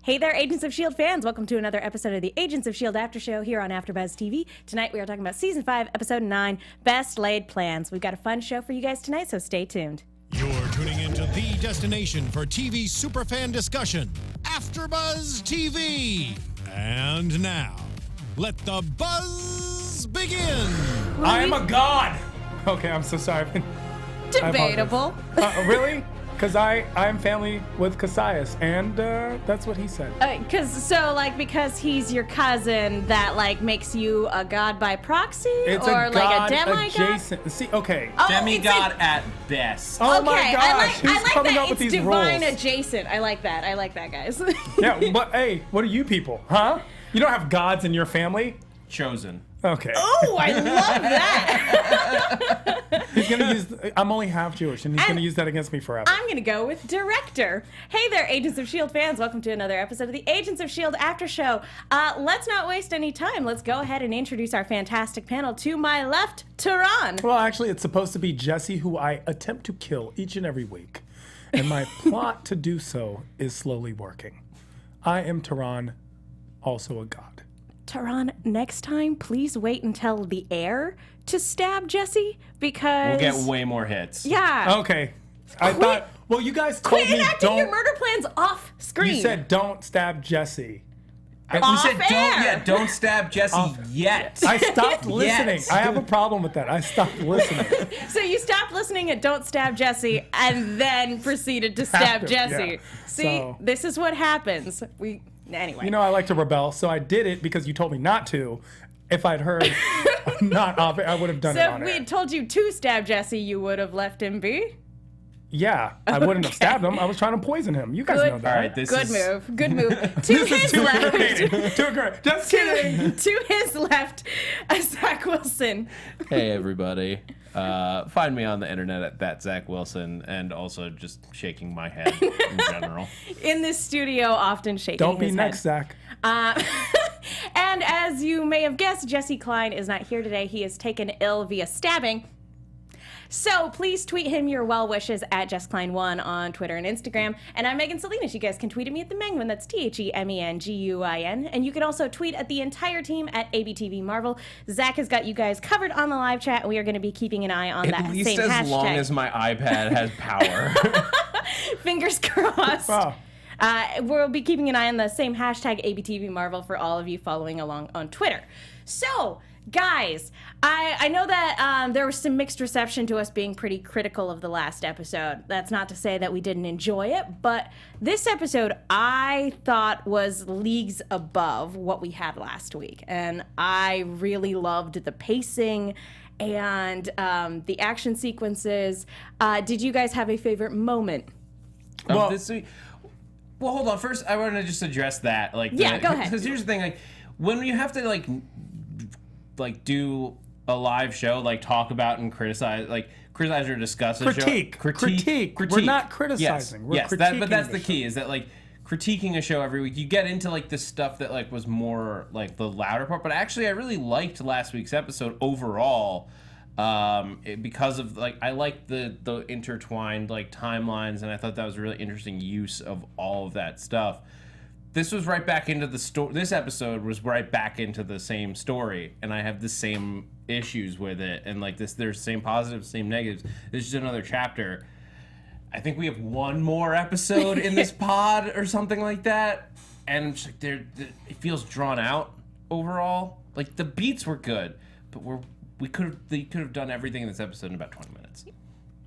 Hey there, Agents of S.H.I.E.L.D. fans. Welcome to another episode of the Agents of S.H.I.E.L.D. After Show here on AfterBuzz TV. Tonight we are talking about Season 5, Episode 9, Best Laid Plans. We've got a fun show for you guys tonight, so stay tuned. You're tuning into the destination for TV superfan discussion, AfterBuzz TV. And now, let the buzz begin. I am a god. Okay, I'm so sorry. Debatable. Really? Because I'm family with Cassius, and that's what he said. Because he's your cousin, that makes you a god by proxy, It's or a god a demigod. adjacent. See, okay. Oh, Demigod at best. Oh okay, my gosh, I who's like coming that. up with It's these divine rules? adjacent. I like that, guys. Yeah, but hey, what are you people, huh? You don't have gods in your family? Chosen. Okay. Oh, I love that. He's gonna use. I'm only half Jewish, and he's gonna use that against me forever. I'm going to go with director. Hey there, Agents of S.H.I.E.L.D. fans. Welcome to another episode of the Agents of S.H.I.E.L.D. After Show. Let's not waste any time. Let's go ahead and introduce our fantastic panel. To my left, Tehran. Well, actually, it's supposed to be Jessie, who I attempt to kill each and every week, and my plot to do so is slowly working. I am Tehran, also a god. Tehran, next time, please wait until the air to stab Jessie, because... We'll get way more hits. Yeah. Okay. I thought, well, you guys told Quit me enacting don't. your murder plans off screen. You said don't stab Jessie. We said air. don't stab Jessie yet. I stopped listening. Yes. I have a problem with that. I stopped listening. So you stopped listening at Don't Stab Jessie and then proceeded to stab After, Jessie. yeah. See, So- this is what happens. Anyway. You know, I like to rebel, so I did it because you told me not to. If I'd heard not off it, I would have done it So on if we air. had told you to stab Jessie, you would have left him be? Yeah, I wouldn't have stabbed him. I was trying to poison him. You guys Good. know that. All right, this Good is move. Good move. To his Too left. incriminating. Too incriminating. Just kidding. To his left, Zach Wilson. Hey everybody. Find me on the internet at that Zach Wilson, and also just shaking my head in general. In this studio, often shaking Don't be his next, head. Zach. And as you may have guessed, Jesse Kline is not here today. He is taken ill via stabbing. So please tweet him your well wishes at JessKline1 on Twitter and Instagram. And I'm Megan Salinas. You guys can tweet at me at the Menguin. That's TheMenguin. And you can also tweet at the entire team at ABTV Marvel. Zach has got you guys covered on the live chat, and we are going to be keeping an eye on that At least same as hashtag. long as my iPad has power. Fingers crossed. Wow. We'll be keeping an eye on the same hashtag ABTV Marvel for all of you following along on Twitter. So, guys, I know that there was some mixed reception to us being pretty critical of the last episode. That's not to say that we didn't enjoy it, but this episode I thought was leagues above what we had last week. And I really loved the pacing and the action sequences. Did you guys have a favorite moment? Well- This week. Well, hold on. First, I want to just address that. Go ahead. Because here's the thing: when you have to do a live show, talk about and criticize or discuss a Critique. show. Critique. We're not criticizing. Yes, We're yes. critiquing But that's the the key: is that critiquing a show every week, you get into the stuff that was more the louder part. But actually, I really liked last week's episode overall. Because of I like the intertwined timelines, and I thought that was a really interesting use of all of that stuff. This was right back into the story. This episode was right back into the same story, and I have the same issues with it. And there's same positives, same negatives. This is another chapter. I think we have one more episode in this pod or something like that, and it's it feels drawn out overall. The beats were good, but they could have done everything in this episode in about 20 minutes.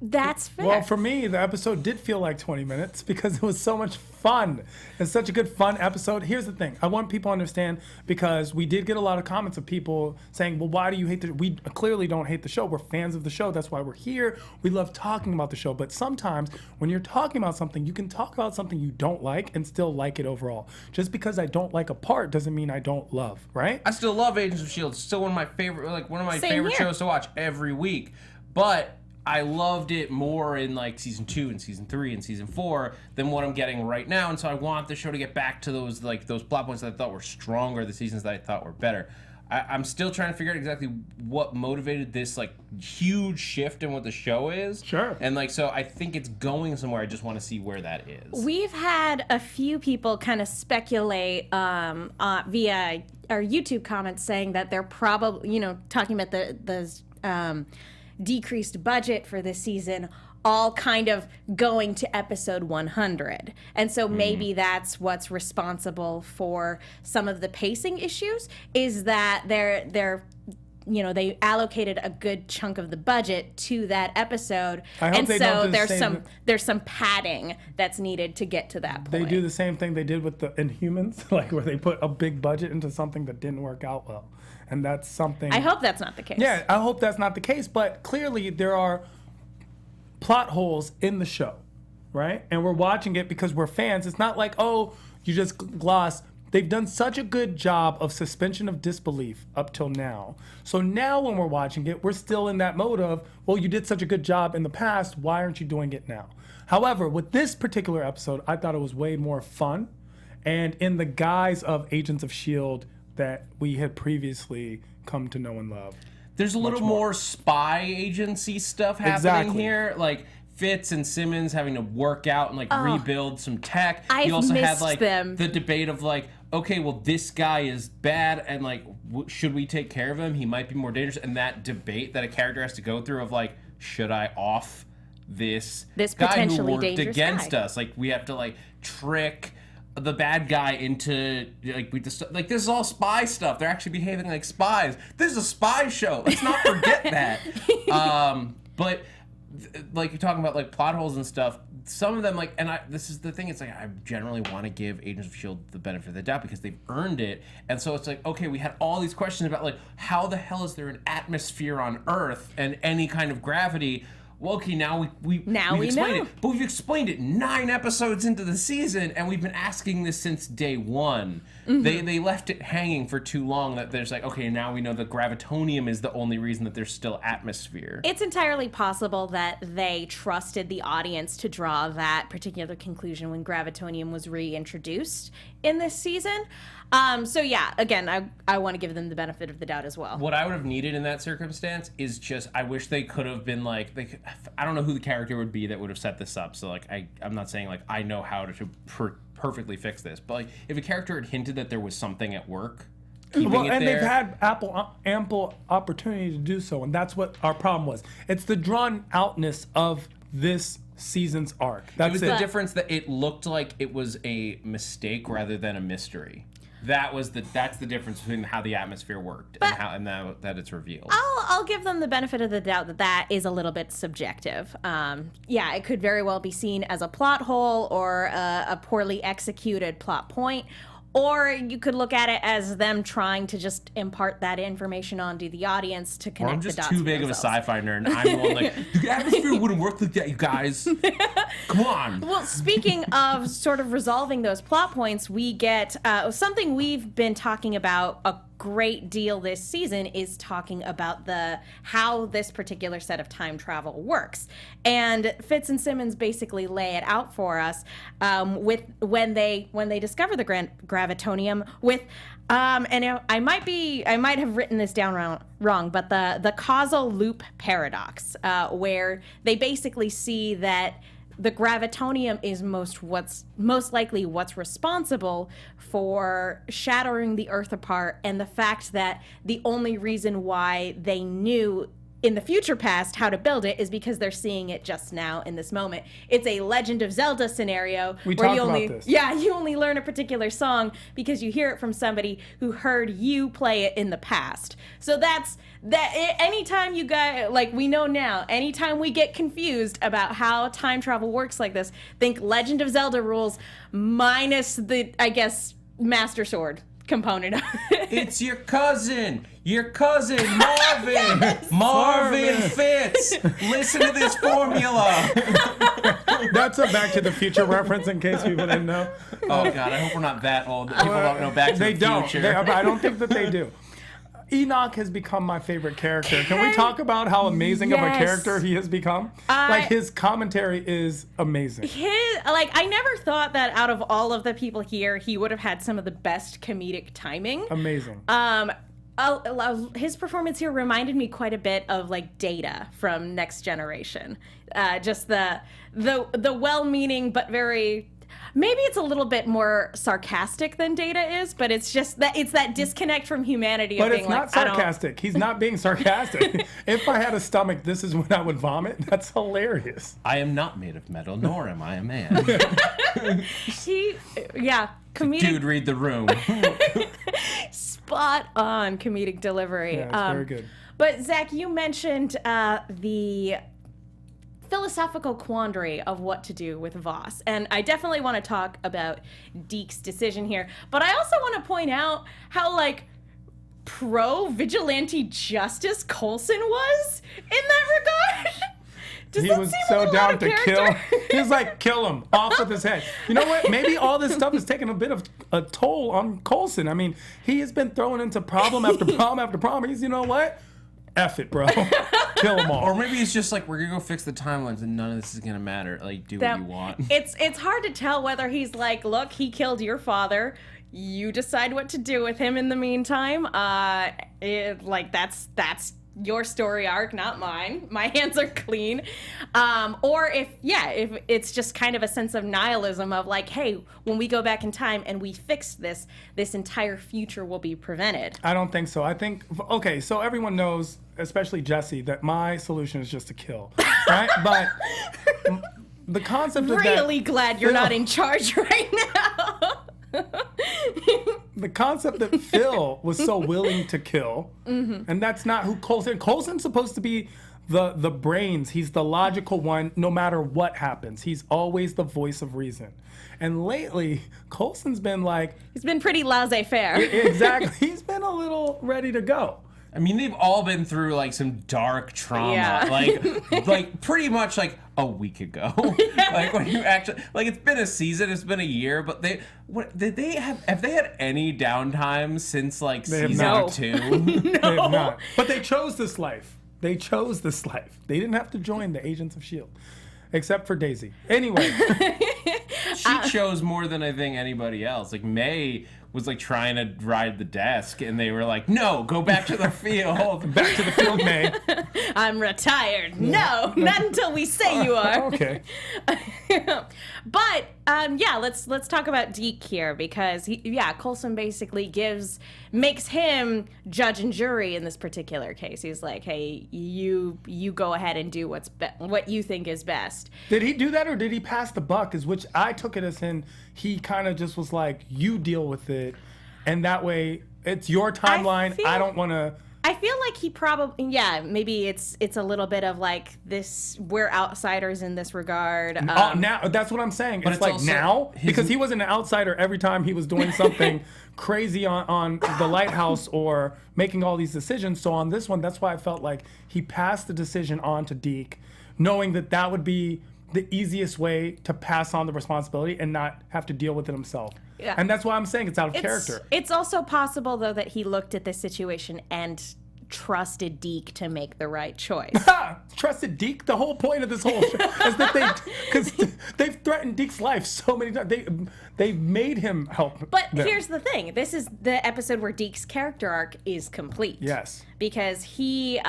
That's fair. Well, for me, the episode did feel like 20 minutes because it was so much fun. It's such a good, fun episode. Here's the thing. I want people to understand, because we did get a lot of comments of people saying, well, why do you hate the show? We clearly don't hate the show. We're fans of the show. That's why we're here. We love talking about the show. But sometimes when you're talking about something, you can talk about something you don't like and still like it overall. Just because I don't like a part doesn't mean I don't love, right? I still love Agents of S.H.I.E.L.D. It's still one of my favorite, Same favorite here. shows to watch every week. But I loved it more in season 2 and season 3 and season 4 than what I'm getting right now, and so I want the show to get back to those plot points that I thought were stronger, the seasons that I thought were better. I'm still trying to figure out exactly what motivated this like huge shift in what the show is. Sure. And like, so I think it's going somewhere. I just want to see where that is. We've had a few people kind of speculate via our YouTube comments saying that they're probably, talking about the decreased budget for this season, all kind of going to episode 100. And so maybe that's what's responsible for some of the pacing issues, is that they allocated a good chunk of the budget to that episode. And so there's some padding that's needed to get to that point. They do the same thing they did with the Inhumans, like where they put a big budget into something that didn't work out well. And that's something... I hope that's not the case. Yeah, I hope that's not the case. But clearly there are plot holes in the show, right? And we're watching it because we're fans. It's not like, oh, you just gloss. They've done such a good job of suspension of disbelief up till now. So now when we're watching it, we're still in that mode of, well, you did such a good job in the past. Why aren't you doing it now? However, with this particular episode, I thought it was way more fun. And in the guise of Agents of S.H.I.E.L.D. that we had previously come to know and love. There's a little more spy agency stuff happening here, like Fitz and Simmons having to work out and like rebuild some tech. I've you also missed had like them. the debate of like, okay, well this guy is bad and like should we take care of him? He might be more dangerous. And that debate that a character has to go through of like, should I off this guy potentially who worked dangerous against guy? us? Like we have to like trick the bad guy into like this is all spy stuff. They're actually behaving like spies. This is a spy show. Let's not forget that. But like you're talking about like plot holes and stuff. Some of them this is the thing. It's like I generally want to give Agents of S.H.I.E.L.D. the benefit of the doubt because they've earned it. And so it's like, okay, we had all these questions about like how the hell is there an atmosphere on Earth and any kind of gravity? Well, okay, now we've explained it. But we've explained it 9 episodes into the season, and we've been asking this since day one. They left it hanging for too long that there's like, okay, now we know that gravitonium is the only reason that there's still atmosphere. It's entirely possible that they trusted the audience to draw that particular conclusion when gravitonium was reintroduced in this season. So yeah, again, I want to give them the benefit of the doubt as well. What I would have needed in that circumstance is just, I wish they could have been like, I don't know who the character would be that would have set this up. So like, I'm not saying like I know how to perfectly fix this, but like if a character had hinted that there was something at work, keeping it there. They've had ample opportunity to do so, and that's what our problem was. It's the drawn outness of this season's arc. That's it was the difference that it looked like it was a mistake rather than a mystery. That's the difference between how the atmosphere worked and now that it's revealed. I'll give them the benefit of the doubt that is a little bit subjective. Yeah, it could very well be seen as a plot hole or a poorly executed plot point. Or you could look at it as them trying to just impart that information onto the audience to connect the dots. Or I'm just too big of a sci-fi nerd. I'm the one like, the atmosphere wouldn't work like that, you guys. Come on. Well, speaking of sort of resolving those plot points, we get something we've been talking about a great deal this season is talking about how this particular set of time travel works. And Fitz and Simmons basically lay it out for us with when they discover the gravitonium with and I might have written this down wrong, but the causal loop paradox, where they basically see that the gravitonium is most likely what's responsible for shattering the Earth apart, and the fact that the only reason why they knew in the future past how to build it is because they're seeing it just now in this moment. It's a Legend of Zelda scenario where you only learn a particular song because you hear it from somebody who heard you play it in the past. So that's anytime you guys, like we know now, anytime we get confused about how time travel works like this, think Legend of Zelda rules minus the, I guess, Master Sword component of it. It's your cousin Marvin. Yes! Marvin Fitz. Listen to this formula. That's a Back to the Future reference in case people didn't know. Oh God, I hope we're not that old. People don't know Back to the Future. I don't think that they do. Enoch has become my favorite character. Can we talk about how amazing of a character he has become? His commentary is amazing. I never thought that out of all of the people here, he would have had some of the best comedic timing. Amazing. his performance here reminded me quite a bit of like Data from Next Generation. Just the well-meaning but very. Maybe it's a little bit more sarcastic than Data is, but it's just that it's that disconnect from humanity. But of being it's not sarcastic. He's not being sarcastic. If I had a stomach, this is when I would vomit. That's hilarious. I am not made of metal, nor am I a man. Comedic. Dude, read the room. Spot on comedic delivery. Yeah, it's very good. But Zach, you mentioned the philosophical quandary of what to do with Voss, and I definitely want to talk about Deeks' decision here. But I also want to point out how like pro-vigilante justice Coulson was in that regard. Does He that was seem a so little down out of to kill. character? He was like, kill him, off with his head. You know what? Maybe all this stuff is taking a bit of a toll on Coulson. I mean, he has been thrown into problem after problem after problem. He's, you know what? F it, bro. Kill them all. Or maybe it's just like, we're gonna go fix the timelines and none of this is gonna matter. Like, do what you want. It's hard to tell whether he's like, look, he killed your father. You decide what to do with him in the meantime. That's your story arc, not mine. My hands are clean. Or if it's just kind of a sense of nihilism of like, hey, when we go back in time and we fix this entire future will be prevented. I don't think so. I think, okay, so everyone knows, especially Jessie, that my solution is just to kill, right? But the concept of Really glad you're not in charge right now. the concept that Phil was so willing to kill, and that's not who Coulson. Coulson's supposed to be the brains. He's the logical one, no matter what happens. He's always the voice of reason. And lately, Coulson's been like, He's been pretty laissez-faire. exactly. He's been a little ready to go. I mean, they've all been through like some dark trauma, Yeah. like pretty much like a week ago. Like when you actually, like it's been a season, it's been a year, but have they had any downtime since like They have season not. 2? They have not. But they chose this life. They chose this life. They didn't have to join the Agents of S.H.I.E.L.D. Except for Daisy. Anyway. She chose more than I think anybody else. Like May was like trying to ride the desk, and they were like, "No, go back to the field." Back to the field, May. I'm retired. No, not until we say you are. Okay. But let's talk about Deke here because Coulson basically makes him judge and jury in this particular case. He's like, hey, you go ahead and do what you think is best. Did he do that or did he pass the buck? Which I took it as in he kind of just was like, you deal with it, and that way it's your timeline. I don't want to. I feel like he probably, maybe it's a little bit of like this, we're outsiders in this regard. Now, that's what I'm saying. But it's like also now, because he was an outsider every time he was doing something crazy on the lighthouse or making all these decisions. So on this one, that's why I felt like he passed the decision on to Deke, knowing that would be the easiest way to pass on the responsibility and not have to deal with it himself. Yeah. And that's why I'm saying it's out of character. It's also possible, though, that he looked at this situation and trusted Deke to make the right choice. Trusted Deke? The whole point of this whole show is that because they've threatened Deke's life so many times. They've made him help. But them. here's the thing. This is the episode where Deke's character arc is complete. Yes. Because he's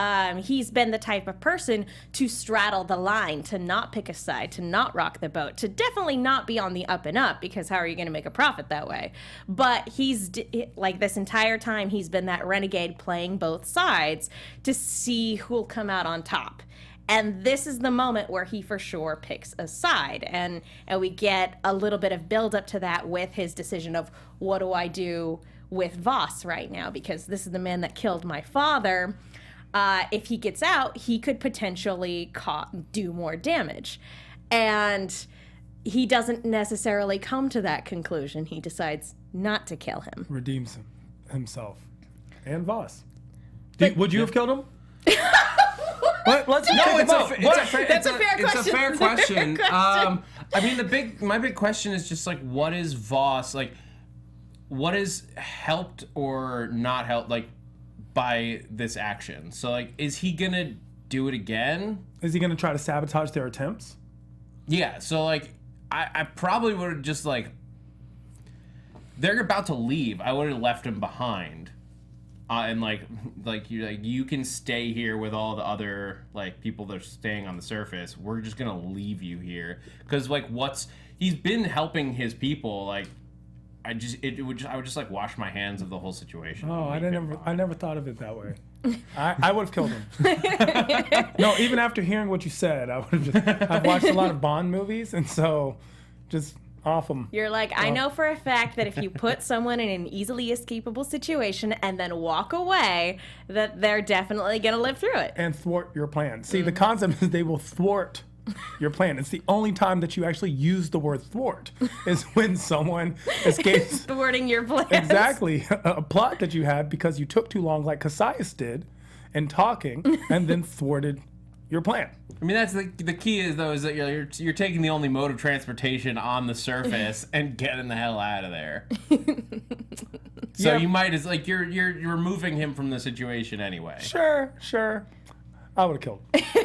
been the type of person to straddle the line, to not pick a side, to not rock the boat, to definitely not be on the up and up, because how are you going to make a profit that way? But he's, like, this entire time, he's been that renegade playing both sides to see who'll come out on top. And this is the moment where he for sure picks a side. And we get a little bit of build up to that with his decision of, what do I do with Voss right now? Because this is the man that killed my father. If he gets out, he could potentially do more damage. And he doesn't necessarily come to that conclusion. He decides not to kill him. Redeems himself. And Voss. Would you have killed him? Let's No, it's That's a fair question. It's a fair It's a fair question. question. I mean, my big question is just like, what is Voss like? What is helped or not helped like by this action? So like, is he gonna do it again? Is he going to try to sabotage their attempts? Yeah. So like, I probably would have just like, they're about to leave. I would have left him behind. and you can stay here with all the other like people that are staying on the surface. We're just gonna leave you here because like he's been helping his people. Like I would just like wash my hands of the whole situation. Oh, I never thought of it that way. I would have killed him. No, even after hearing what you said, I would have I've watched a lot of Bond movies, and so just off them. You're like, I know for a fact that if you put someone in an easily escapable situation and then walk away, that they're definitely going to live through it. And thwart your plan. See, the concept is they will thwart your plan. It's the only time that you actually use the word thwart is when someone escapes. Thwarting your plans. Exactly. A plot that you had because you took too long, like Cassius did, in talking, and then thwarted your plan. I mean, that's the key is that you're taking the only mode of transportation on the surface and getting the hell out of there. So you might as like you're removing him from the situation anyway. Sure. I would have killed him.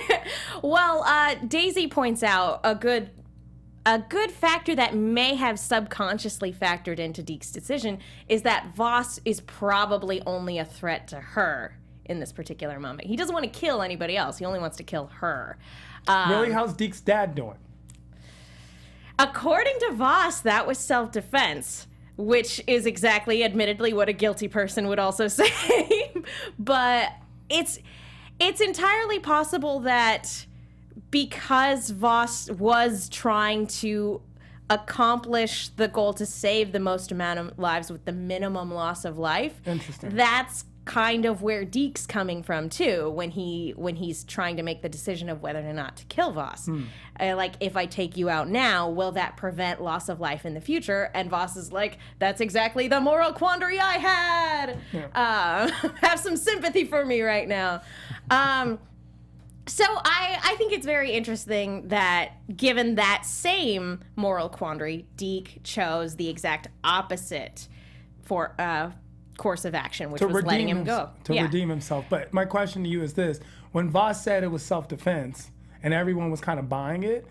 Well, Daisy points out a good factor that may have subconsciously factored into Deeks' decision is that Voss is probably only a threat to her in this particular moment. He doesn't want to kill anybody else. He only wants to kill her. Really? How's Deeks' dad doing? According to Voss, that was self-defense, which is exactly, admittedly, what a guilty person would also say. But it's entirely possible that because Voss was trying to accomplish the goal to save the most amount of lives with the minimum loss of life, Interesting. That's kind of where Deeks coming from too when he's trying to make the decision of whether or not to kill Voss. Like, if I take you out now, will that prevent loss of life in the future? And Voss is like, that's exactly the moral quandary I had. Yeah. Have some sympathy for me right now. So I think it's very interesting that given that same moral quandary, Deke chose the exact opposite for course of action, which was letting him go. Redeem himself. But my question to you is this. When Voss said it was self-defense and everyone was kind of buying it,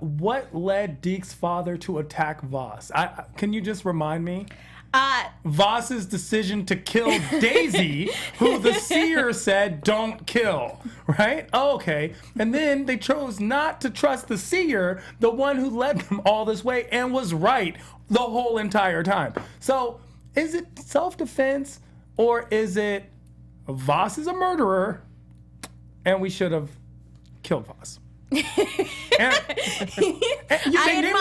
what led Deke's father to attack Voss? Can you just remind me? Voss's decision to kill Daisy, who the seer said don't kill, right? Oh, okay. And then they chose not to trust the seer, the one who led them all this way and was right the whole entire time. So is it self-defense or is it Voss is a murderer and we should have killed Voss? And they named him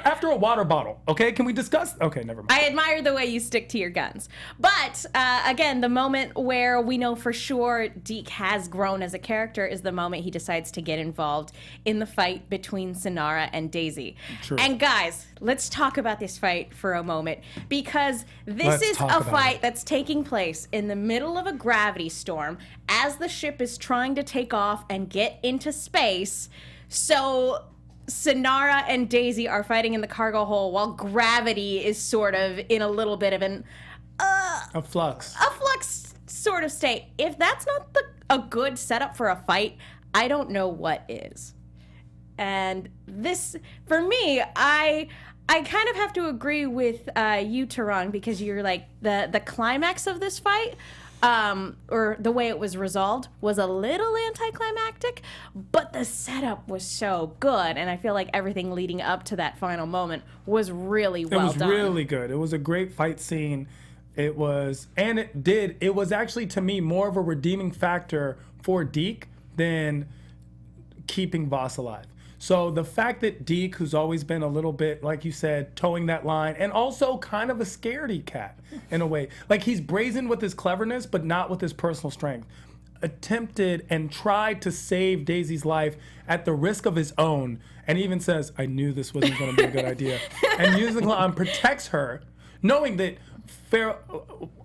after a water bottle. Okay, can we discuss? Okay, never mind. I admire the way you stick to your guns. But again, the moment where we know for sure Deke has grown as a character is the moment he decides to get involved in the fight between Inara and Daisy. True. And guys, let's talk about this fight for a moment because this is a fight that's taking place in the middle of a gravity storm as the ship is trying to take off and get into space. So Inara and Daisy are fighting in the cargo hold while gravity is sort of in a little bit of A flux sort of state. If that's not a good setup for a fight, I don't know what is. And this, for me, I kind of have to agree with you, Tehran, because you're like the climax of this fight. Or the way it was resolved was a little anticlimactic, but the setup was so good, and I feel like everything leading up to that final moment was really well done. It was really good. It was a great fight scene. It was actually, to me, more of a redeeming factor for Deke than keeping Voss alive. So the fact that Deke, who's always been a little bit, like you said, towing that line, and also kind of a scaredy cat in a way. Like, he's brazen with his cleverness, but not with his personal strength. Attempted and tried to save Daisy's life at the risk of his own, and even says, I knew this wasn't going to be a good idea. And using Kline protects her, knowing that,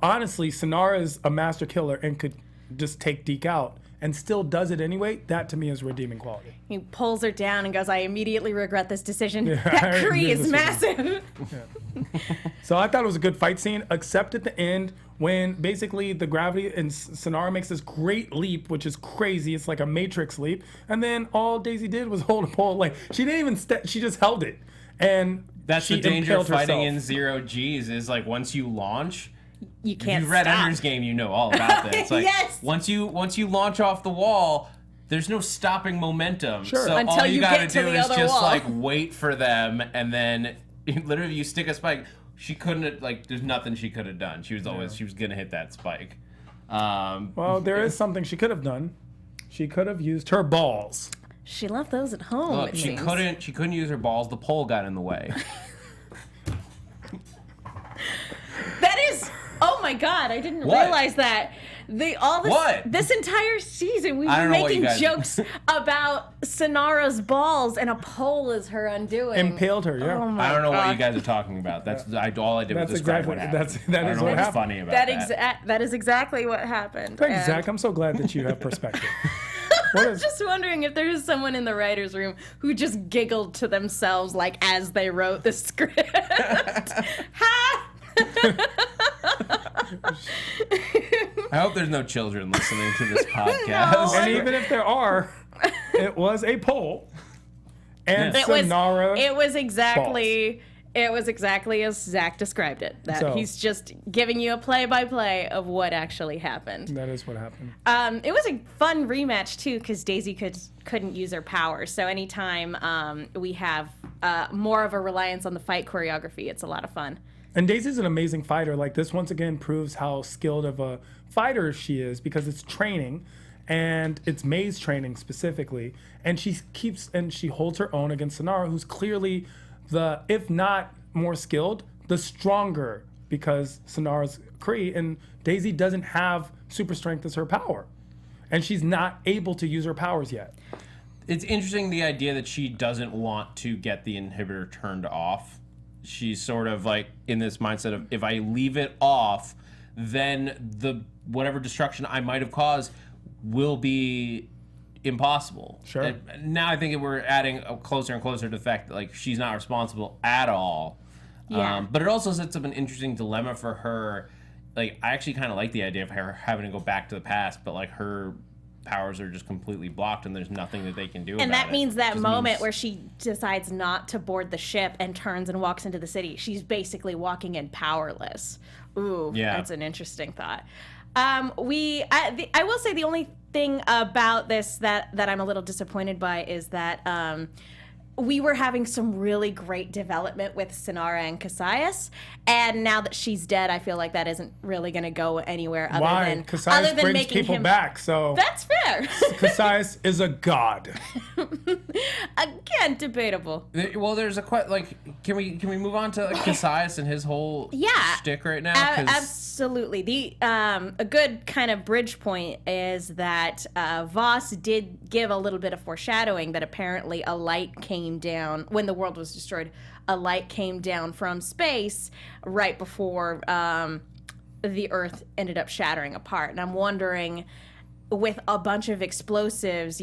honestly, Inara is a master killer and could just take Deke out. And still does it anyway, that to me is redeeming quality. He pulls her down and goes, I immediately regret this decision. Yeah, that Kree is massive. Yeah. So I thought it was a good fight scene, except at the end when basically the gravity and Inara makes this great leap, which is crazy. It's like a Matrix leap. And then all Daisy did was hold a pole. Like, she didn't even, she just held it. And that's she the danger of fighting herself. in 0 Gs is like once you launch, you can't. If you've read stop. Ender's Game, you know all about this. Like, Yes. Once you launch off the wall, there's no stopping momentum. Sure. So Until all you you gotta get to do the is other just wall. like wait for them, and then literally you stick a spike. She couldn't have, like. There's nothing she could have done. She was gonna hit that spike. Well, there is something she could have done. She could have used her balls. She left those at home. Look, it she seems. couldn't. She couldn't use her balls. The pole got in the way. That is. Oh my God! I didn't What? realize that. This entire season we've I been don't know what making you guys- jokes about Sonara's balls, and a pole is her undoing. Impaled her, yeah. Oh my I don't know what God. you guys are talking about. All I did was That's describe exactly- what happened. that I is don't know what what's happened. funny about that. That is exactly what happened. Thanks, And Zach. I'm so glad that you have perspective. I was just wondering if there's someone in the writer's room who just giggled to themselves like as they wrote the script. Ha! I hope there's no children listening to this podcast. And even if there are, it was a pole. And It was Sonara. it was exactly as Zach described it. That So- he's just giving you a play-by-play of what actually happened. That is what happened. It was a fun rematch too because Daisy couldn't use her powers. So anytime we have more of a reliance on the fight choreography, it's a lot of fun. And Daisy's an amazing fighter. Like, this once again proves how skilled of a fighter she is because it's training, and it's maze training specifically. And she holds her own against Sonara, who's clearly if not more skilled, the stronger, because Sonara's Kree, and Daisy doesn't have super strength as her power. And she's not able to use her powers yet. It's interesting, the idea that she doesn't want to get the inhibitor turned off. She's sort of like in this mindset of, if I leave it off, then whatever destruction I might have caused will be impossible. Sure. And now I think we're adding closer and closer to the fact that like she's not responsible at all. Yeah. But it also sets up an interesting dilemma for her. Like, I actually kind of like the idea of her having to go back to the past, but like her powers are just completely blocked and there's nothing that they can do about it. And that means that Just moment means- where she decides not to board the ship and turns and walks into the city, she's basically walking in powerless. Ooh, Yeah. that's an interesting thought. I will say the only thing about this that I'm a little disappointed by is that we were having some really great development with Sonara and Cassius, and now that she's dead, I feel like that isn't really going to go anywhere other Cassius than brings making people him back, so That's fair. Cassius is a god. Again, debatable. Well, there's a can we move on to like Cassius and his whole shtick right now? 'Cause- Absolutely. A good kind of bridge point is that Voss did give a little bit of foreshadowing that apparently a light came down when the world was destroyed. A light came down from space right before the Earth ended up shattering apart. And I'm wondering, with a bunch of explosives,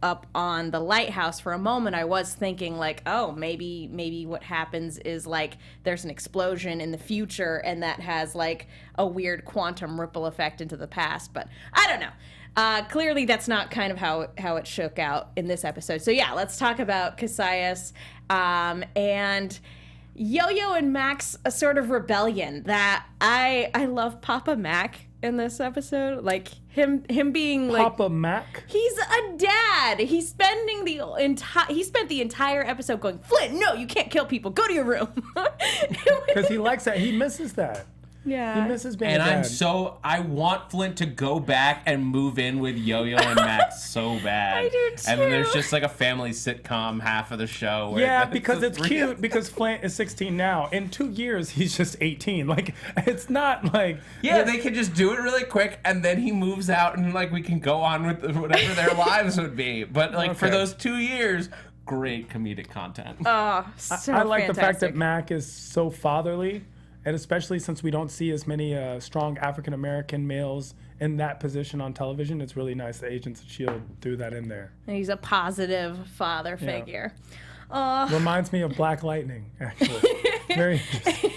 up on the lighthouse for a moment, I was thinking like, oh, maybe what happens is like there's an explosion in the future and that has like a weird quantum ripple effect into the past. But I don't know. Clearly that's not kind of how it shook out in this episode. So yeah, let's talk about Cassius and Yoyo and Mac's a sort of rebellion that I love Papa Mac in this episode, like him being like Papa Mac. he's a dad. He spent the entire episode going, Flint, no, you can't kill people. Go to your room. Because he likes that. He misses that. Yeah. He misses being And a dad. I want Flint to go back and move in with Yo-Yo and Max so bad. I do And then there's too. just like a family sitcom half of the show. Where Yeah, the because it's three- cute. Because Flint is 16 now. In 2 years, he's just 18. Like, it's not like. Yeah, they can just do it really quick, and then he moves out, and like we can go on with whatever their lives would be. But like for Okay. those 2 years, great comedic content. Oh, so I like the fact that fantastic. Mac is so fatherly, and especially since we don't see as many strong African American males in that position on television, it's really nice that Agents of S.H.I.E.L.D. threw that in there. And he's a positive father figure. Reminds me of Black Lightning, actually. Very interesting.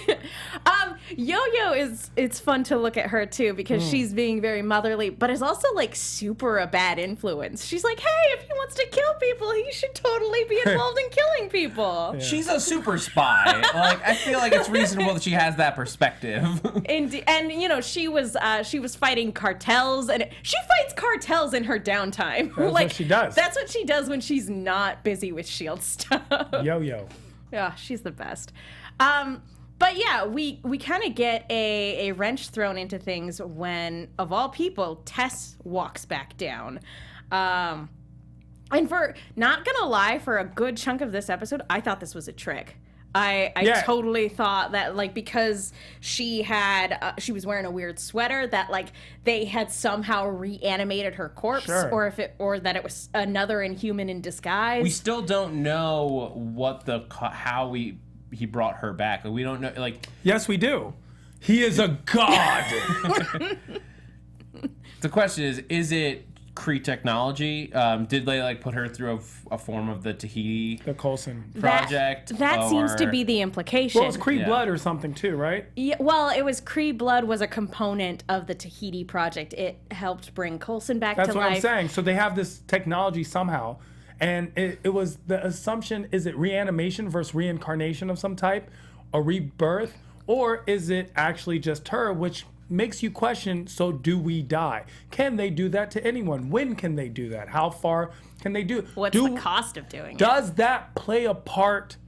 Yo-Yo it's fun to look at her too because she's being very motherly, but is also like super a bad influence. She's like, hey, if he wants to kill people, he should totally be involved in killing people. She's a super spy. Like, I feel like it's reasonable that she has that perspective. And you know, she was fighting cartels, and she fights cartels in her downtime. That's what she does. That's what she does when she's not busy with S.H.I.E.L.D. stuff. Yo-Yo. Yeah, she's the best. But yeah, we kind of get a wrench thrown into things when, of all people, Tess walks back down. And for, not gonna lie, for a good chunk of this episode, I thought this was a trick. I totally thought that, like, because she was wearing a weird sweater, that like they had somehow reanimated her corpse, Sure. or that it was another Inhuman in disguise. We still don't know how he brought her back. Like, we don't know. Like, Yes, we do. He is a god. the question is it Kree technology? Did they like put her through a form of the Tahiti The Coulson. project? That seems to or- be the implication. Well, it's Kree Yeah. blood or something too, right? Yeah, well, it was Kree blood was a component of the Tahiti project. It helped bring Coulson back That's to what life. I'm saying. So they have this technology somehow. And it was the assumption, is it reanimation versus reincarnation of some type? A rebirth? Or is it actually just her, which makes you question, so do we die? Can they do that to anyone? When can they do that? How far can they do it? What's the cost of doing it? Does that play a part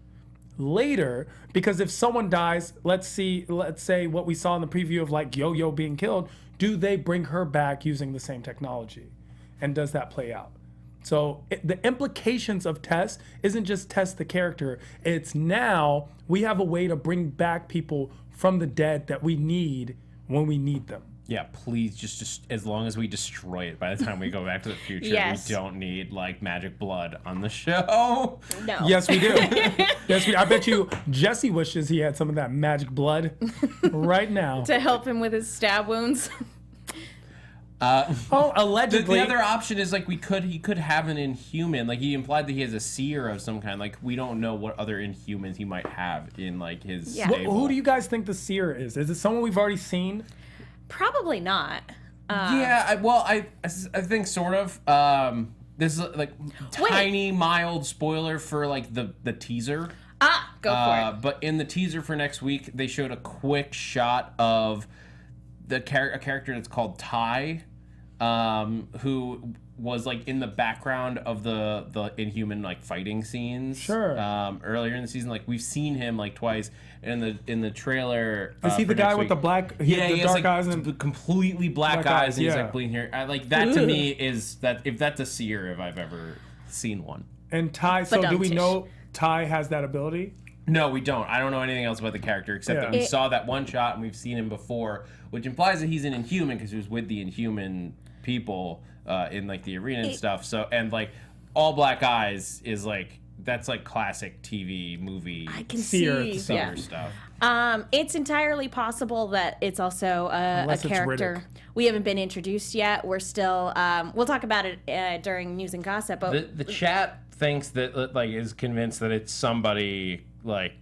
later? Because if someone dies, let's say what we saw in the preview of like Yo-Yo being killed, do they bring her back using the same technology? And does that play out? So the implications of Tess isn't just Tess the character. It's now we have a way to bring back people from the dead that we need when we need them. Yeah, please, just as long as we destroy it by the time we go back to the future, Yes. we don't need like magic blood on the show. No. Yes, we do. Yes, I bet you Jessie wishes he had some of that magic blood right now. To help him with his stab wounds. Oh, allegedly. The other option is like he could have an Inhuman. Like he implied that he has a seer of some kind. Like we don't know what other Inhumans he might have in like his Yeah. stable. Who do you guys think the seer is? Is it someone we've already seen? Probably not. I think sort of. This is like tiny mild spoiler for like the teaser. Go for it. But in the teaser for next week, they showed a quick shot of a character that's called Ty, who was like in the background of the Inhuman like fighting scenes. Sure. Earlier in the season, like we've seen him like twice in the trailer. Is he the for guy next with week. the black, Yeah, the he has dark like eyes and completely black black eyes, eyes, and he's yeah. like bleeding here. Like that to me is that if that's a seer if I've ever seen one. and Ty? So do we Badumtish. know Ty has that ability? No, we don't. I don't know anything else about the character except that we Yeah. saw that one shot and we've seen him before, which implies that he's an Inhuman because he was with the Inhuman people in like the arena and stuff. So and like all black eyes is like that's like classic TV movie I can Seer see. stuff. Yeah. stuff. It's entirely possible that it's also a Unless it's character. Riddick. We haven't been introduced yet. We're still. We'll talk about it during news and gossip. But The chat thinks that like is convinced that it's somebody like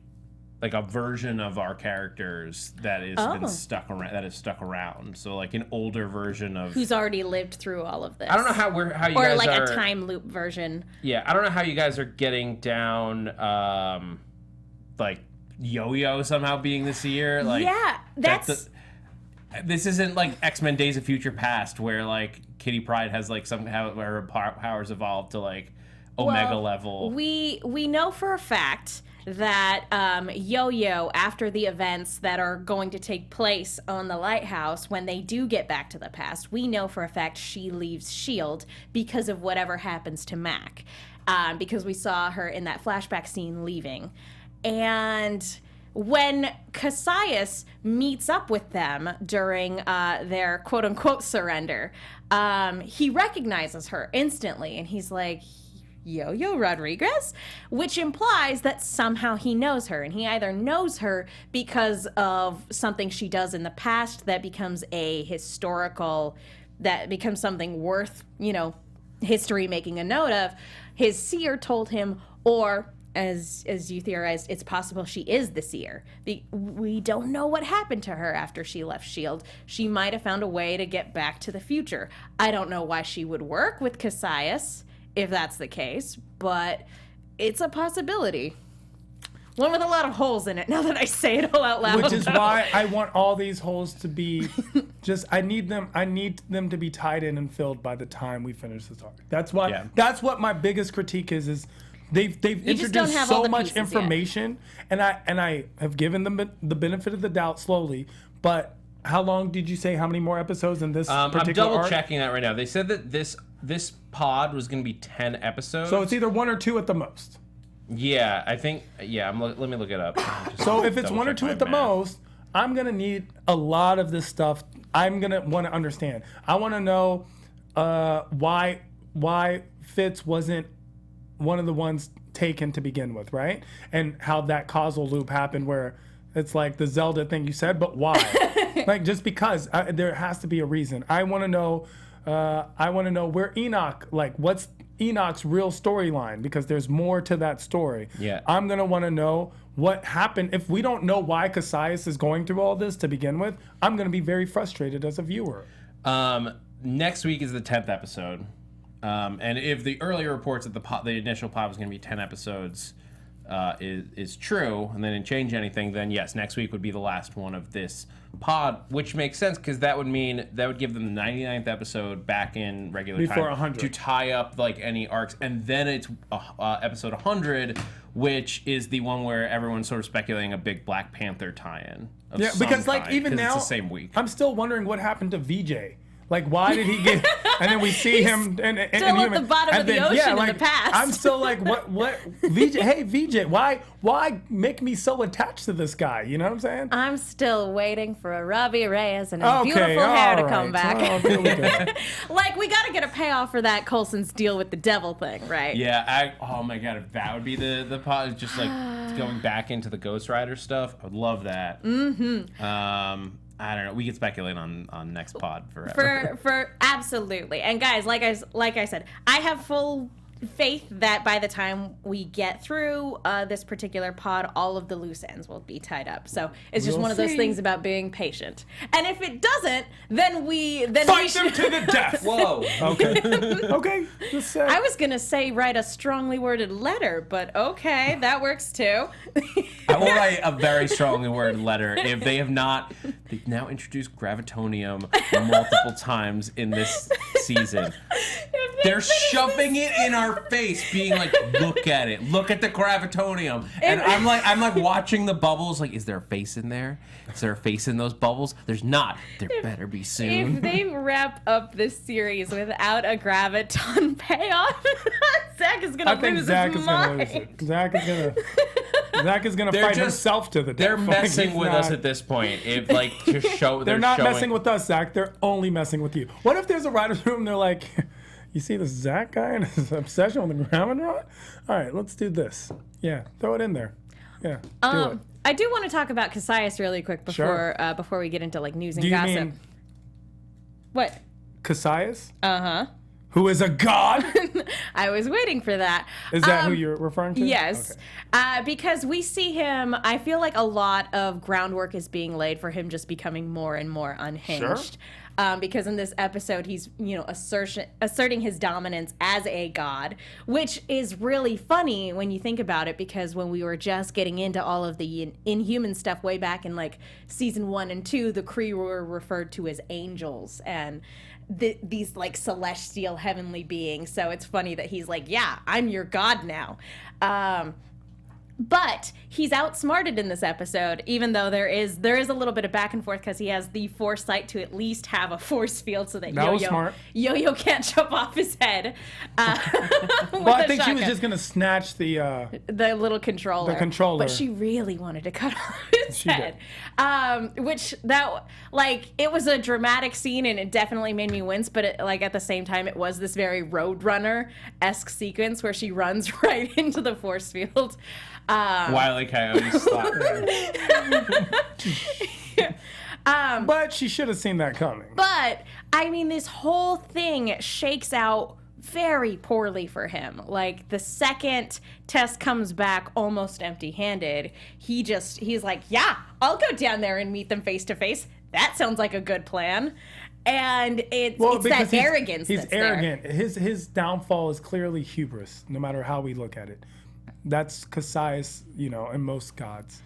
a version of our characters that has been stuck around. So like an older version of who's already lived through all of this? I don't know how you or guys like are a time loop version. Yeah, I don't know how you guys are getting down like Yo-Yo somehow being the seer. Like Yeah, that's. this isn't like X-Men Days of Future Past where like Kitty Pryde has like somehow where her powers evolved to like Omega Well, level. We know for a fact that Yo-Yo, after the events that are going to take place on the lighthouse, when they do get back to the past, we know for a fact she leaves S.H.I.E.L.D. because of whatever happens to Mac. Because we saw her in that flashback scene leaving. And when Cassius meets up with them during their quote-unquote surrender, he recognizes her instantly, and he's like, Yo-Yo Rodriguez, which implies that somehow he knows her, and he either knows her because of something she does in the past that becomes that becomes something worth, history making a note of. His seer told him, or as you theorized, it's possible she is the seer. We don't know what happened to her after she left S.H.I.E.L.D. She might have found a way to get back to the future. I don't know why she would work with Cassius if that's the case, but it's a possibility. One with a lot of holes in it, now that I say it all out loud. Which is why I want all these holes to be just, I need them to be tied in and filled by the time we finish this arc. That's why, that's what my biggest critique is they've introduced so much information, and I have given them the benefit of the doubt slowly, but how long did you say, how many more episodes in this particular I'm double arc? checking that right now. They said that this pod was going to be 10 episodes. So it's either 1 or 2 at the most. Yeah, I think, let me look it up. So if it's 1 or 2 at the most, I'm going to need a lot of this stuff. I'm going to want to understand. I want to know why Fitz wasn't one of the ones taken to begin with, right? And how that causal loop happened where it's like the Zelda thing you said, but why? Like, just because. There has to be a reason. I want to know where Enoch, like, what's Enoch's real storyline, because there's more to that story. Yeah. I'm going to want to know what happened. If we don't know why Cassius is going through all this to begin with, I'm going to be very frustrated as a viewer. Next week is the 10th episode. And if the earlier reports that the initial pod was going to be 10 episodes is true, and they didn't change anything, then yes, next week would be the last one of this pod, which makes sense because that would give them the 99th episode back in regular Before time 100. to tie up like any arcs, and then it's episode 100, which is the one where everyone's sort of speculating a big Black Panther tie-in. Yeah, because like even now, it's the same week. I'm still wondering what happened to VJ. Like, why did he get? And then we see him and still at the bottom of the ocean in the past. I'm still like, what? VJ, hey VJ, why make me so attached to this guy? You know what I'm saying? I'm still waiting for a Robbie Reyes and his beautiful hair to come back. Oh, here we go. Like, we got to get a payoff for that Coulson's deal with the devil thing, right? Yeah. Oh my god, if that would be the pod, just like going back into the Ghost Rider stuff, I would love that. Mm-hmm. I don't know. We could speculate on next pod forever. For absolutely. And guys, like I said, I have full faith that by the time we get through this particular pod, all of the loose ends will be tied up. So it's just one of those things about being patient. And if it doesn't, then we Fight them to the death. Whoa. Okay. Just say. I was gonna say write a strongly worded letter, but okay, that works too. I will write a very strongly worded letter if they have not. They've now introduced gravitonium multiple times in this season. They're shoving it in our face, being like, "Look at it! Look at the gravitonium!" And I'm like watching the bubbles. Like, is there a face in there? Is there a face in those bubbles? There's not. There better be soon. If they wrap up this series without a graviton payoff, Zach is gonna lose his mind. Gonna lose it. Zach is gonna fight himself to the death. They're messing with us at this point. If like to show, they're not messing with us, Zach. They're only messing with you. What if there's a writer's room? They're like, you see this Zach guy and his obsession with the graviton? All right, let's do this. Yeah, throw it in there. Yeah, do it. I do want to talk about Cassius really quick before we get into like news and Do you gossip. mean What? Cassius? Uh-huh. Who is a god? I was waiting for that. Is that who you're referring to? Yes. Okay. Because we see him, I feel like a lot of groundwork is being laid for him just becoming more and more unhinged. Because in this episode, he's, asserting his dominance as a god, which is really funny when you think about it, because when we were just getting into all of the Inhuman stuff way back in like season 1 and 2, the Kree were referred to as angels and these like celestial heavenly beings. So it's funny that he's like, yeah, I'm your god now. But he's outsmarted in this episode, even though there is a little bit of back and forth because he has the foresight to at least have a force field so that Yoyo can't jump off his head. Well, I think she was just gonna snatch the little controller. The controller. But she really wanted to cut off his head. It was a dramatic scene and it definitely made me wince, but at the same time it was this very Roadrunner-esque sequence where she runs right into the force field. Wile E. Coyote slap. But she should have seen that coming. But I mean, this whole thing shakes out very poorly for him. Like, the second Tess comes back almost empty-handed, he's like, yeah, I'll go down there and meet them face to face. That sounds like a good plan. And it's that arrogance. He's that's arrogant. there. His downfall is clearly hubris, no matter how we look at it. That's Cassius, and most gods,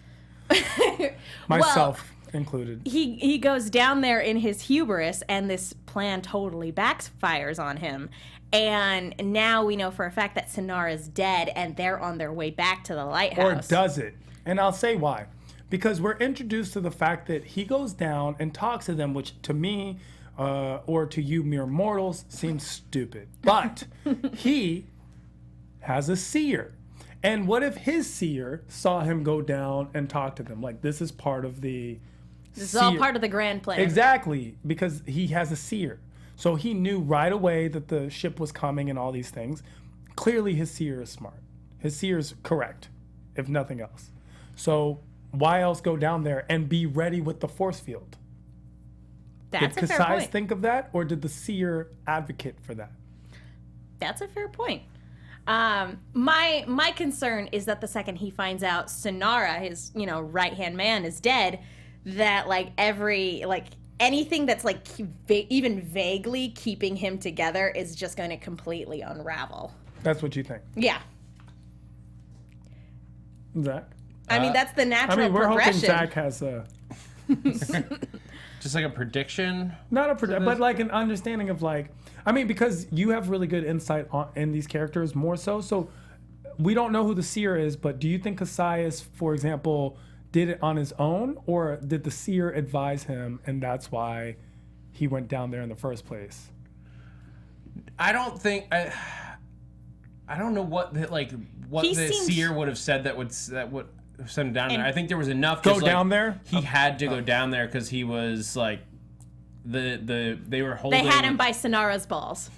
myself included. He goes down there in his hubris, and this plan totally backfires on him. And now we know for a fact that Sinara's dead, and they're on their way back to the lighthouse. Or does it? And I'll say why. Because we're introduced to the fact that he goes down and talks to them, which to me, or to you mere mortals, seems stupid. But he has a seer. And what if his seer saw him go down and talk to them? Like, this is part of the... This is all part of the grand plan. Exactly, because he has a seer. So he knew right away that the ship was coming and all these things. Clearly, his seer is smart. His seer is correct, if nothing else. So why else go down there and be ready with the force field? That's did a fair Cassius point. think of that, or did the seer advocate for that? That's a fair point. My concern is that the second he finds out Sinara, his right-hand man, is dead, that anything that's even vaguely keeping him together is just going to completely unravel. That's what you think, Yeah. Zach? I mean, that's the natural we're hoping progression. Zach has a Just like a prediction. not a but like an understanding of because you have really good insight in these characters more so. So we don't know who the seer is, but do you think Cassius, for example, did it on his own, or did the seer advise him, and that's why he went down there in the first place? I don't think I don't know what He the seems- seer would have said that would send him down there. I think there was enough. Go down there? He had to go down there because he was like they were holding. They had him by Sinara's balls.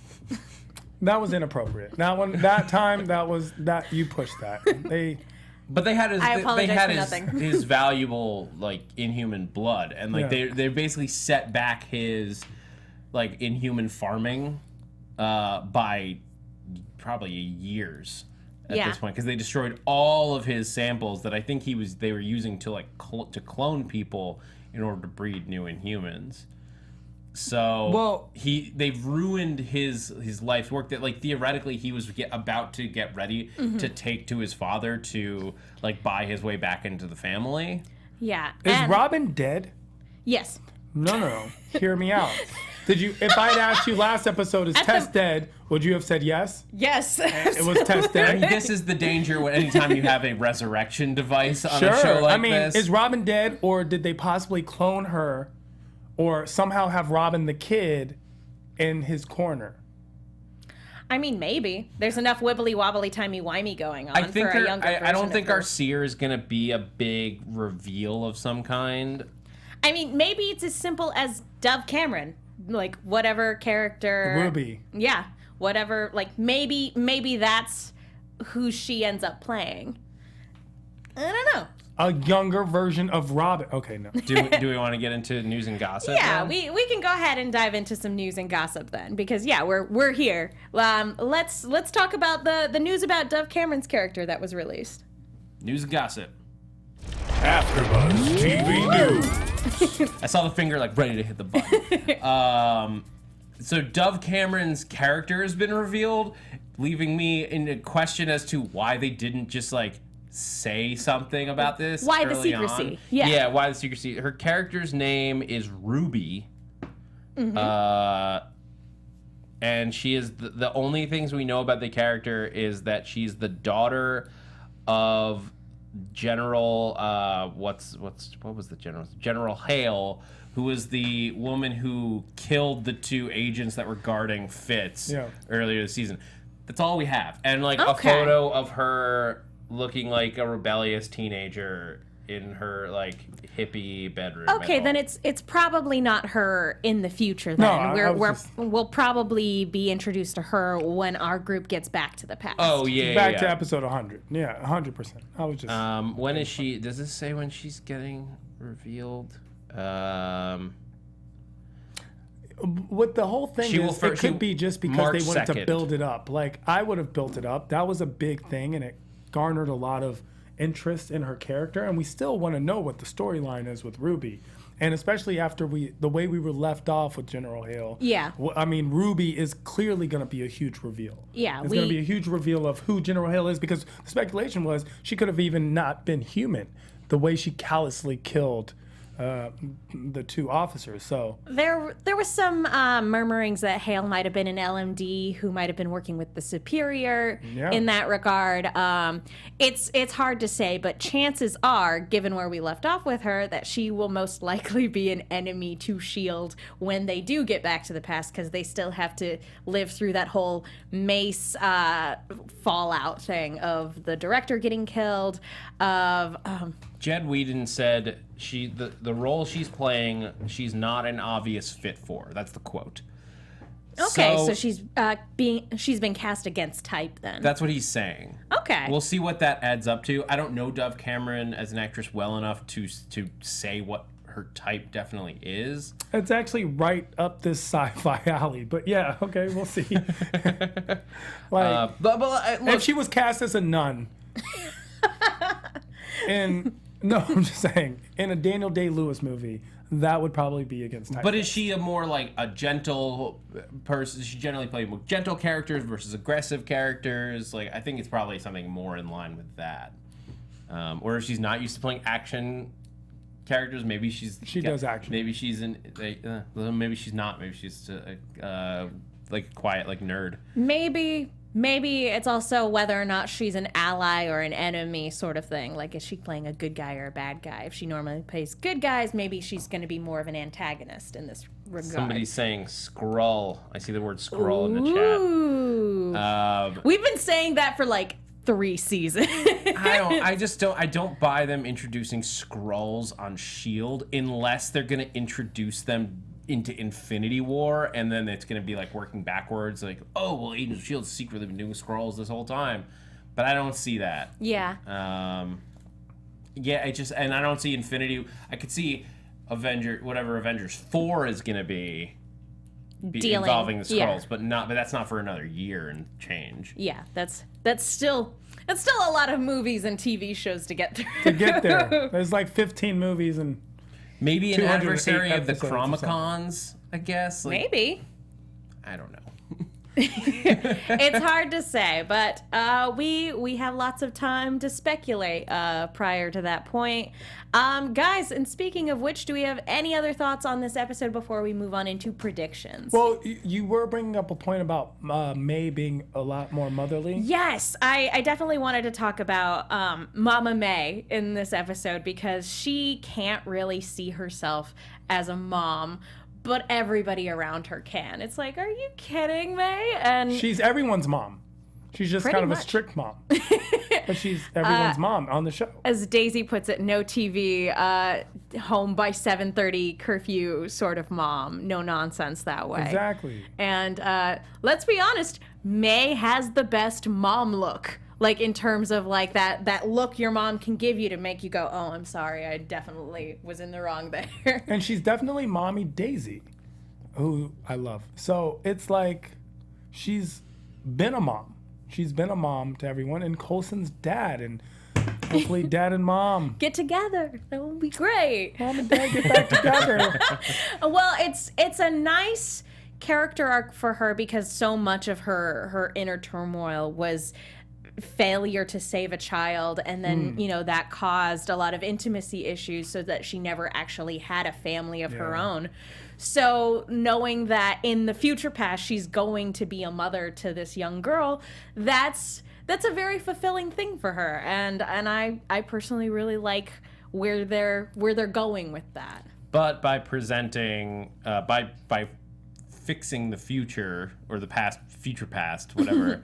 That was inappropriate. That time you pushed that. But they had his. I apologize they had for his, nothing. his valuable Inhuman blood, and they basically set back his Inhuman farming by probably years at this point, because they destroyed all of his samples that I think they were using to to clone people in order to breed new Inhumans. So they've ruined his life's work that theoretically he was about to get ready to take to his father to buy his way back into the family. Yeah. Is Robin dead? Yes. No. Hear me out. If I had asked you last episode, is Tess dead, would you have said yes? Yes. It was Tess dead. This is the danger anytime you have a resurrection device on a show like this. Is Robin dead, or did they possibly clone her, or somehow have Robin the kid in his corner? I mean, maybe. There's enough wibbly wobbly timey wimey going on for a younger version. I don't think of her. our seer is gonna be a big reveal of some kind. I mean, maybe it's as simple as Dove Cameron, whatever character. Ruby. Yeah, whatever. Maybe that's who she ends up playing. I don't know. A younger version of Robin. Okay, no. Do we want to get into news and gossip? Yeah, then? we can go ahead and dive into some news and gossip then, because we're here. Let's talk about the news about Dove Cameron's character that was released. News and gossip. AfterBuzz TV News. I saw the finger ready to hit the button. So Dove Cameron's character has been revealed, leaving me in a question as to why they didn't just say something about this. Why the early secrecy? on. Yeah, why the secrecy? Her character's name is Ruby. Mm-hmm. And she is the only things we know about the character is that she's the daughter of General what was the General Hale, who was the woman who killed the two agents that were guarding Fitz earlier this season. That's all we have, and a photo of her looking like a rebellious teenager in her hippie bedroom. Okay, then it's probably not her in the future. Then we'll probably be introduced to her when our group gets back to the past. Oh yeah, Back to episode 100. Yeah, 100%. I was just. When is she? Does this say when she's getting revealed? what the whole thing is, it could be just because March they wanted 2nd. to build it up. Like, I would have built it up. That was a big thing, and it garnered a lot of interest in her character, and we still want to know what the storyline is with Ruby. And especially after the way we were left off with General Hale. Yeah. I mean, Ruby is clearly going to be a huge reveal. Yeah, It's going to be a huge reveal of who General Hale is, because the speculation was she could have even not been human, the way she callously killed the two officers. So There was some murmurings that Hale might have been an LMD who might have been working with the Superior in that regard. It's hard to say, but chances are, given where we left off with her, that she will most likely be an enemy to S.H.I.E.L.D. when they do get back to the past, because they still have to live through that whole Mace fallout thing of the director getting killed, of... Jed Whedon said the role she's playing, she's not an obvious fit for. That's the quote. Okay, so she's been cast against type then. That's what he's saying. Okay. We'll see what that adds up to. I don't know Dove Cameron as an actress well enough to say what her type definitely is. it's actually right up this sci-fi alley. But yeah, okay, we'll see. Like, Look, if she was cast as a nun, no, I'm just saying, in a Daniel Day-Lewis movie, that would probably be against type. but is she a more like a gentle person? Does she generally play more gentle characters versus aggressive characters? Like, I think it's probably something more in line with that. Or if she's not used to playing action characters, maybe she does action. Maybe she's maybe she's not. Maybe she's like a quiet, like nerd. Maybe it's also whether or not she's an ally or an enemy sort of thing. Like, is she playing a good guy or a bad guy? If she normally plays good guys, maybe she's going to be more of an antagonist in this regard. Somebody's saying Skrull. I see the word Skrull in the chat. Ooh. We've been saying that for like 3 seasons. I don't buy them introducing Skrulls on S.H.I.E.L.D. unless they're going to introduce them into Infinity War, and then it's going to be like working backwards, like, oh, well, Agents of S.H.I.E.L.D. secretly been doing Skrulls this whole time. But I don't see that. Yeah. And I don't see Infinity. I could see Avengers 4 is going to be involving the Skrulls, but that's not for another year and change. Yeah, that's still a lot of movies and TV shows to get through. To get there, there's like 15 movies and maybe an 208 adversary of the episodes or Chromicons, I guess. Like, Maybe. I don't know. It's hard to say, but we have lots of time to speculate prior to that point. Guys, and speaking of which, do we have any other thoughts on this episode before we move on into predictions? Well, you were bringing up a point about May being a lot more motherly. Yes, I definitely wanted to talk about Mama May in this episode, because she can't really see herself as a mom, but everybody around her can. It's like, are you kidding, May? And She's everyone's mom. She's just Pretty kind of much. a strict mom. But she's everyone's mom on the show. as Daisy puts it, no TV, home by 7:30 curfew sort of mom. No nonsense that way. Exactly. And let's be honest, May has the best mom look. Like, in terms of like that look your mom can give you to make you go, oh, I'm sorry, I definitely was in the wrong there. And she's definitely mommy Daisy, who I love. So it's like she's been a mom. She's been a mom to everyone, and Coulson's dad, and hopefully dad and mom. Get together. That would be great. Mom and dad get back together. Well, it's a nice character arc for her, because so much of her inner turmoil was failure to save a child, and then that caused a lot of intimacy issues, so that she never actually had a family of her own. So knowing that in the future past she's going to be a mother to this young girl, that's a very fulfilling thing for her, and I personally really like where they're going with that. But by presenting, by fixing the future, or the past, future past, whatever,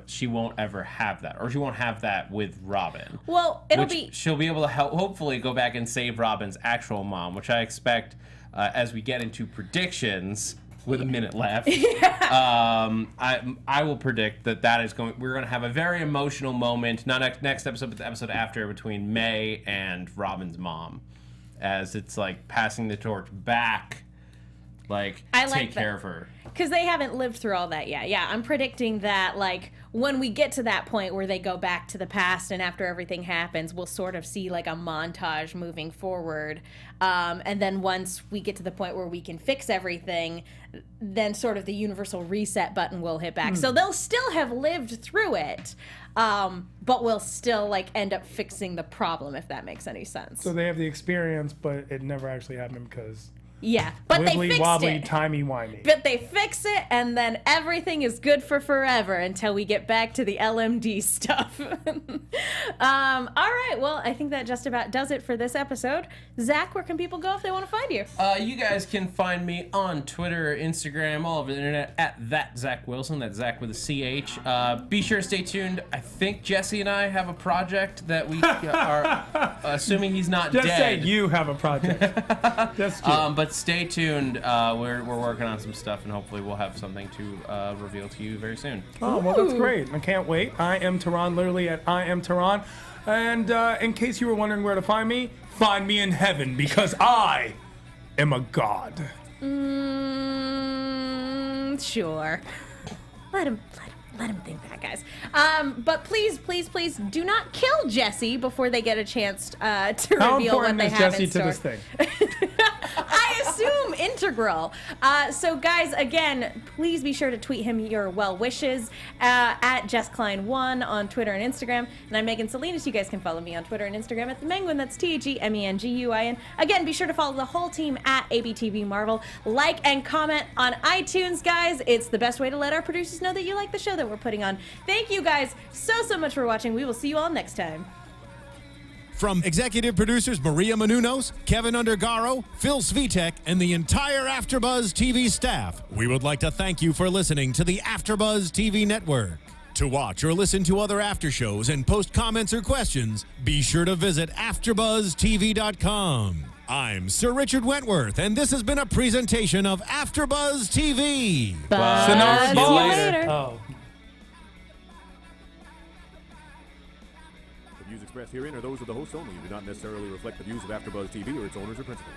she won't ever have that, or she won't have that with Robin. Well, she'll be able to hopefully go back and save Robin's actual mom, which I expect as we get into predictions with a minute left. I will predict that is going. We're going to have a very emotional moment, not next episode, but the episode after, between May and Robin's mom, as it's like passing the torch back. like I like take care of her. Because they haven't lived through all that yet. Yeah, I'm predicting that, like, when we get to that point where they go back to the past and after everything happens, we'll sort of see, like, a montage moving forward. And then once we get to the point where we can fix everything, then sort of the universal reset button will hit back. So they'll still have lived through it, but we'll still, like, end up fixing the problem, if that makes any sense. So they have the experience, but it never actually happened because Yeah, but they wibbly fixed wobbly, it. timey-wimey. But they fix it, and then everything is good for forever until we get back to the LMD stuff. All right, well, I think that just about does it for this episode. Zach, where can people go if they want to find you? You guys can find me on Twitter, Instagram, all over the internet at that Zach Wilson. That's Zach with a CH. Be sure to stay tuned. I think Jessie and I have a project that we are assuming he's not Just dead. say you have a project. Just kidding. But stay tuned. We're working on some stuff, and hopefully we'll have something to reveal to you very soon. Oh, well, that's great. I can't wait. I am Tehran, literally at I am Tehran. And in case you were wondering where to find me in heaven, because I am a god. Sure. Let him think that, guys. But please do not kill Jessie before they get a chance to How reveal what important they is have Jessie in to store. this thing? I assume integral. So guys, again, please be sure to tweet him your well wishes at JessKline1 on Twitter and Instagram. And I'm Megan Salinas. You guys can follow me on Twitter and Instagram at TheMenguin. That's TheMenguin. Again, be sure to follow the whole team at ABTV Marvel. Like and comment on iTunes, guys. It's the best way to let our producers know that you like the show that we're putting on. Thank you guys so much for watching. We will see you all next time. From executive producers Maria Menounos, Kevin Undergaro, Phil Svitek, and the entire AfterBuzz TV staff, we would like to thank you for listening to the AfterBuzz TV network. To watch or listen to other after shows and post comments or questions, be sure to visit AfterBuzzTV.com. I'm Sir Richard Wentworth, and this has been a presentation of AfterBuzz TV. Bye. Sonora See you Ball. later. Oh. The views expressed herein are those of the hosts only and do not necessarily reflect the views of AfterBuzz TV or its owners or principals.